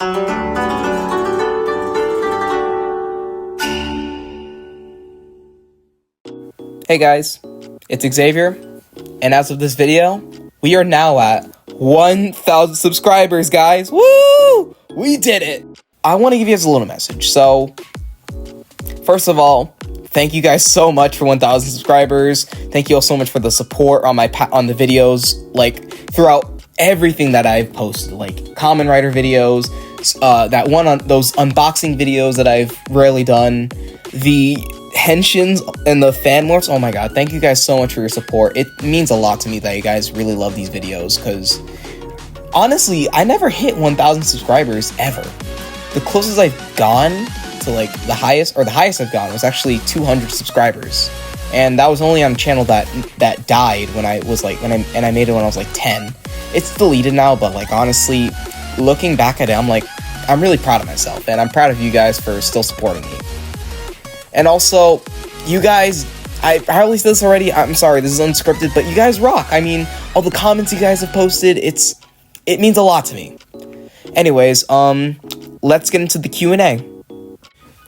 Hey guys, it's Xavier, and as of this video, we are now at 1,000 subscribers, guys. Woo! We did it! I want to give you guys a little message. So, first of all, thank you guys so much for 1,000 subscribers. Thank you all so much for the support on the videos, like throughout everything that I've posted, like Kamen Rider videos, that one on those unboxing videos that I've rarely done, the henshins and the fan morphs. Oh my god, thank you guys so much for your support. It means a lot to me that you guys really love these videos, because honestly, I never hit 1,000 subscribers ever. The closest I've gone to like the highest I've gone was actually 200 subscribers, and that was only on a channel that died when I was like I made it when I was like 10. It's deleted now, but like honestly, looking back at it, I'm really proud of myself, and I'm proud of you guys for still supporting me. And also, you guys, I released this already. I'm sorry, this is unscripted, but you guys rock. I mean, all the comments you guys have posted, it means a lot to me. Anyways, let's get into the Q&A.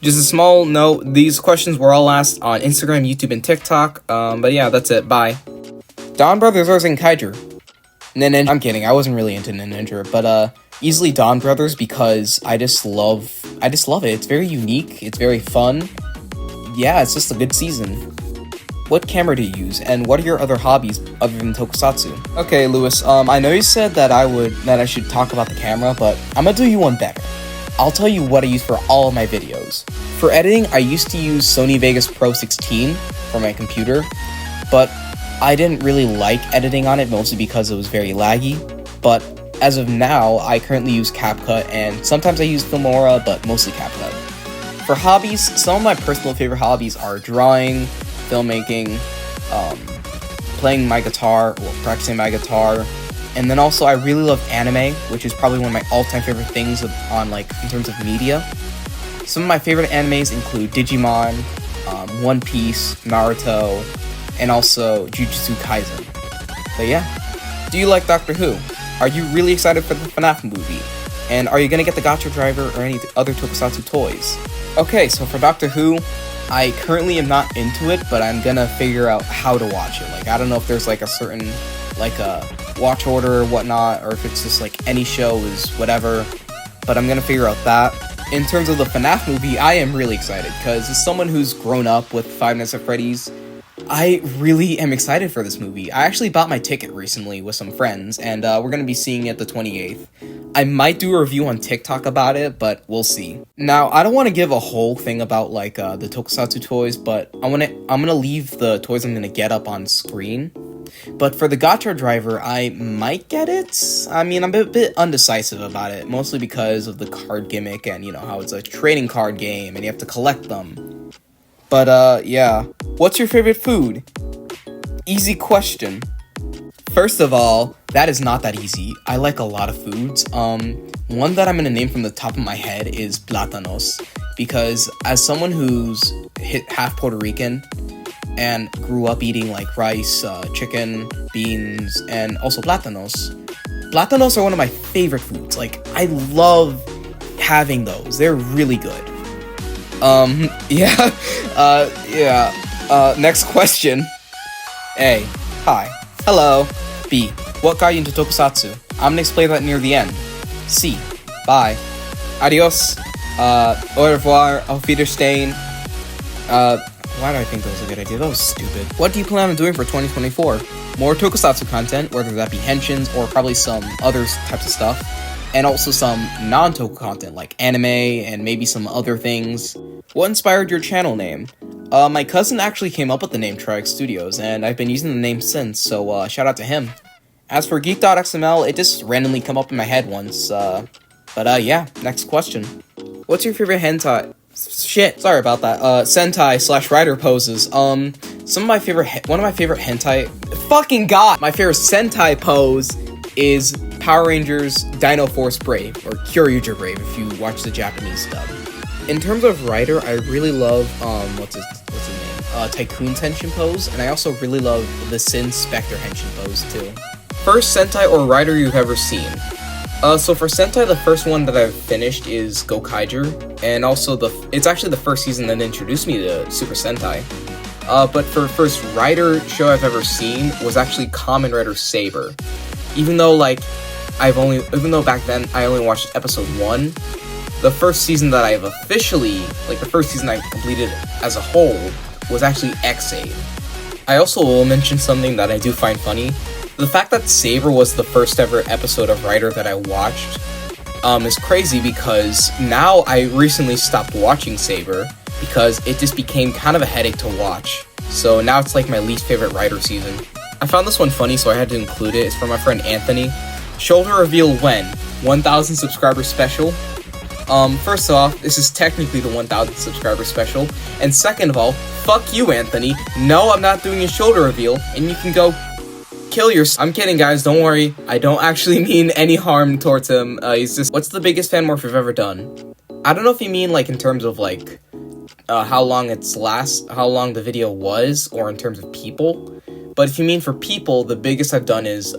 Just a small note, these questions were all asked on Instagram, YouTube, and TikTok. But yeah, that's it. Bye. Dawn Brothers or Kaiju? Ninja. I'm kidding. I wasn't really into Ninja, but easily Dawn Brothers, because I just love it. It's very unique. It's very fun. Yeah, it's just a good season. What camera do you use, and what are your other hobbies other than tokusatsu? Okay, Lewis, I know you said that I should talk about the camera, but I'm gonna do you one better. I'll tell you what I use for all of my videos. For editing, I used to use Sony Vegas Pro 16 for my computer, but I didn't really like editing on it, mostly because it was very laggy. But as of now, I currently use CapCut, and sometimes I use Filmora, but mostly CapCut. For hobbies, some of my personal favorite hobbies are drawing, filmmaking, playing my guitar, or practicing my guitar, and then also I really love anime, which is probably one of my all-time favorite things in terms of media. Some of my favorite animes include Digimon, One Piece, Naruto, and also Jujutsu Kaisen. But yeah, do you like Doctor Who? Are you really excited for the FNAF movie? And are you gonna get the Gacha Driver or any other tokusatsu toys? Okay, so for Doctor Who, I currently am not into it, but I'm gonna figure out how to watch it. Like, I don't know if there's like a certain, like a watch order or whatnot, or if it's just like any show is whatever, but I'm gonna figure out that. In terms of the FNAF movie, I am really excited, because as someone who's grown up with Five Nights at Freddy's, I really am excited for this movie. I actually bought my ticket recently with some friends, and we're gonna be seeing it the 28th. I might do a review on TikTok about it, but we'll see. Now, I don't want to give a whole thing about like the tokusatsu toys, but I'm gonna leave the toys I'm gonna get up on screen. But for the Gacha Driver, I might get it. I mean, I'm a bit undecisive about it, mostly because of the card gimmick and, you know, how it's a trading card game and you have to collect them. But, yeah. What's your favorite food? Easy question. First of all, that is not that easy. I like a lot of foods. One that I'm gonna name from the top of my head is plátanos, because as someone who's half Puerto Rican and grew up eating like rice, chicken, beans, and also plátanos. Plátanos are one of my favorite foods. Like, I love having those. They're really good. Next question. A. Hi. Hello. B. What got you into tokusatsu? I'm gonna explain that near the end. C. Bye. Adios. Au revoir. Auf Wiedersehen. Why do I think that was a good idea? That was stupid. What do you plan on doing for 2024? More tokusatsu content, whether that be henshins or probably some other types of stuff. And also some non-toku content like anime and maybe some other things. What inspired your channel name? My cousin actually came up with the name Trix Studios, and I've been using the name since, so shout out to him. As for GeekDotXML, it just randomly come up in my head once, yeah, next question. What's your favorite hentai? Shit, sorry about that. Sentai / rider poses. One of my favorite hentai, fucking god! My favorite Sentai pose is Power Rangers Dino Force Brave, or Kyoryuger Brave if you watch the Japanese dub. In terms of rider, I really love, what's his name? Tycoon's henshin pose, and I also really love the Sin Spectre henshin pose, too. First Sentai or rider you've ever seen? So for Sentai, the first one that I've finished is Gokaiger, and also it's actually the first season that introduced me to Super Sentai. But for the first Rider show I've ever seen was actually Kamen Rider Saber. Even though back then I only watched episode 1, the first season that I've officially, the first season I completed as a whole was actually X-Aid. I also will mention something that I do find funny. The fact that Saber was the first ever episode of Rider that I watched is crazy because now I recently stopped watching Saber because it just became kind of a headache to watch. So now it's like my least favorite Rider season. I found this one funny, so I had to include it. It's from my friend Anthony. Shoulder reveal when? 1,000 subscriber special? First off, this is technically the 1,000 subscriber special. And second of all, fuck you, Anthony. No, I'm not doing a shoulder reveal, and you can go kill yourself. I'm kidding, guys, don't worry. I don't actually mean any harm towards him. He's just, what's the biggest fan morph you've ever done? I don't know if you mean, in terms of, how long the video was, or in terms of people. But if you mean for people, the biggest I've done is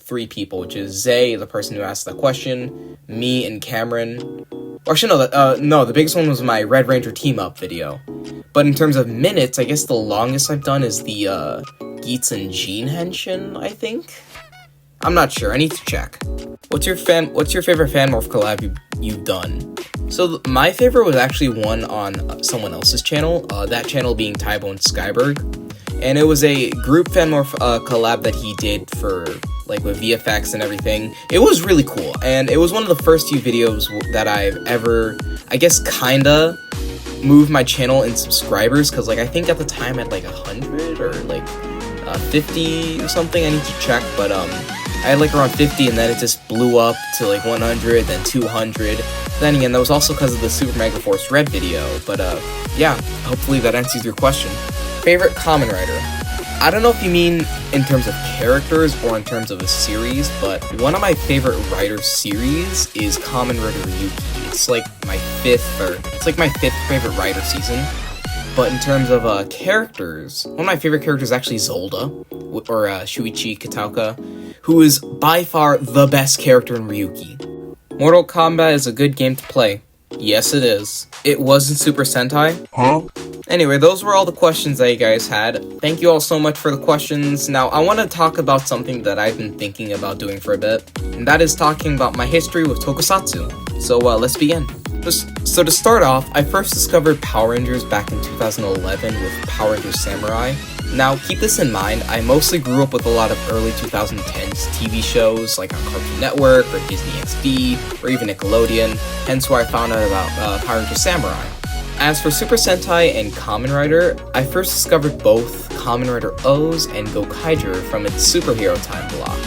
3 people, which is Zay, the person who asked that question, me, and Cameron. Or actually, no, the biggest one was my Red Ranger team-up video. But in terms of minutes, I guess the longest I've done is the Geets and Gene Henshin, I think? I'm not sure, I need to check. What's your favorite fan morph collab you've done? So my favorite was actually one on someone else's channel, that channel being Tybone Skyberg. And it was a group fan morph collab that he did for, with VFX and everything. It was really cool, and it was one of the first few videos that I've ever, I guess, kinda moved my channel in subscribers, because, I think at the time I had, 100 or, 50 or something. I need to check, but, I had, around 50, and then it just blew up to, 100, then 200. Then again, that was also because of the Super Mega Force Red video, but, yeah, hopefully that answers your question. Favorite Kamen Rider? I don't know if you mean in terms of characters or in terms of a series, but one of my favorite Rider series is Kamen Rider Ryuki. It's my fifth favorite Rider season. But in terms of characters, one of my favorite characters is actually Zolda, or Shuichi Kataoka, who is by far the best character in Ryuki. Mortal Kombat is a good game to play. Yes, it is. It was in Super Sentai. Huh? Anyway, those were all the questions that you guys had. Thank you all so much for the questions. Now, I want to talk about something that I've been thinking about doing for a bit, and that is talking about my history with Tokusatsu. So, let's begin. So to start off, I first discovered Power Rangers back in 2011 with Power Rangers Samurai. Now, keep this in mind, I mostly grew up with a lot of early 2010s TV shows, like on Cartoon Network, or Disney XD, or even Nickelodeon, hence why I found out about Power Rangers Samurai. As for Super Sentai and Kamen Rider, I first discovered both Kamen Rider O's and Gokaiger from its Superhero Time block.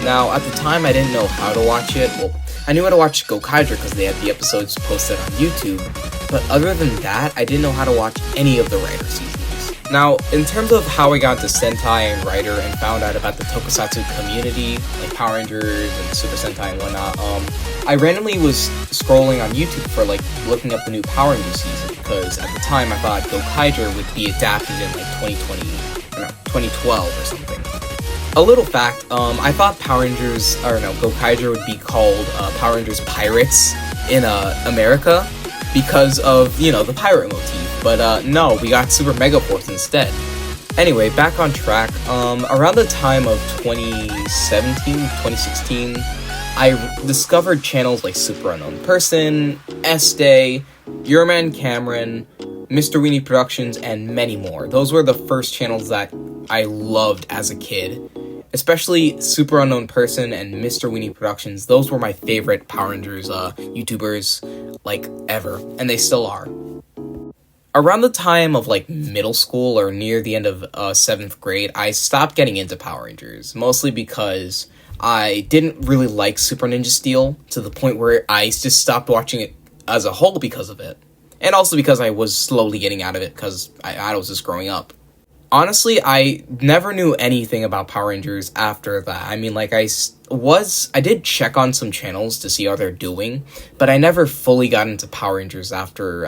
Now, at the time, I didn't know how to watch it. Well, I knew how to watch Gokaiger because they had the episodes posted on YouTube, but other than that, I didn't know how to watch any of the Rider seasons. Now, in terms of how I got into Sentai and Rider and found out about the Tokusatsu community, like Power Rangers and Super Sentai and whatnot, I randomly was scrolling on YouTube for, looking up the new Power Rangers season, because at the time I thought Gokaiger would be adapted in, 2012 or something. A little fact, I thought Gokaiger would be called Power Rangers Pirates in America because of, the pirate motif. But no, we got Super Mega Force instead. Anyway, back on track, around the time of 2016, I discovered channels like Super Unknown Person, S-Day, Your Man Cameron, Mr. Weenie Productions, and many more. Those were the first channels that I loved as a kid. Especially Super Unknown Person and Mr. Weenie Productions. Those were my favorite Power Rangers YouTubers, ever. And they still are. Around the time of, middle school or near the end of 7th grade, I stopped getting into Power Rangers. Mostly because I didn't really like Super Ninja Steel to the point where I just stopped watching it as a whole because of it. And also because I was slowly getting out of it because I was just growing up. Honestly, I never knew anything about Power Rangers after that. I mean, I did check on some channels to see how they're doing, but I never fully got into Power Rangers after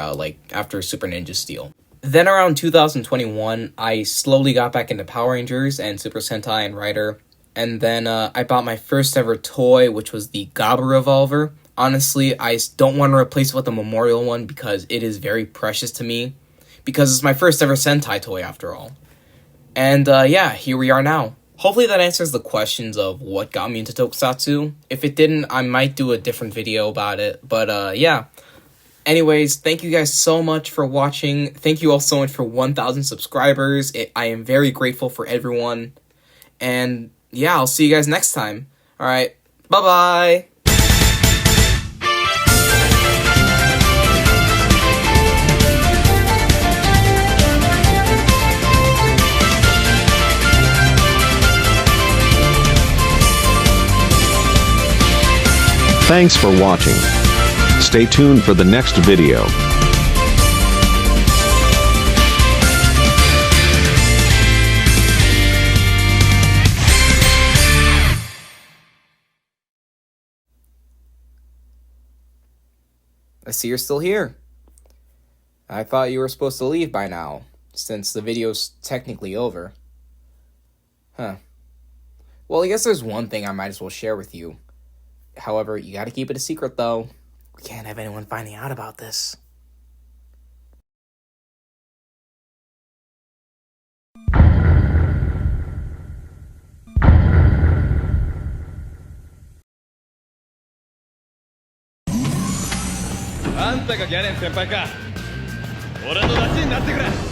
Super Ninja Steel. Then around 2021, I slowly got back into Power Rangers and Super Sentai and Rider. And then I bought my first ever toy, which was the Gaba revolver. Honestly, I don't want to replace it with a memorial one because it is very precious to me. Because it's my first ever Sentai toy after all. And yeah, here we are now. Hopefully that answers the questions of what got me into Tokusatsu. If it didn't, I might do a different video about it. But yeah. Anyways, thank you guys so much for watching. Thank you all so much for 1,000 subscribers. I am very grateful for everyone. And yeah, I'll see you guys next time. Alright, bye-bye! Thanks for watching. Stay tuned for the next video. I see you're still here. I thought you were supposed to leave by now, since the video's technically over. Huh. Well, I guess there's one thing I might as well share with you. However, you gotta keep it a secret, though. We can't have anyone finding out about this.あんたがギャレン先輩か。俺のダチになってくれ。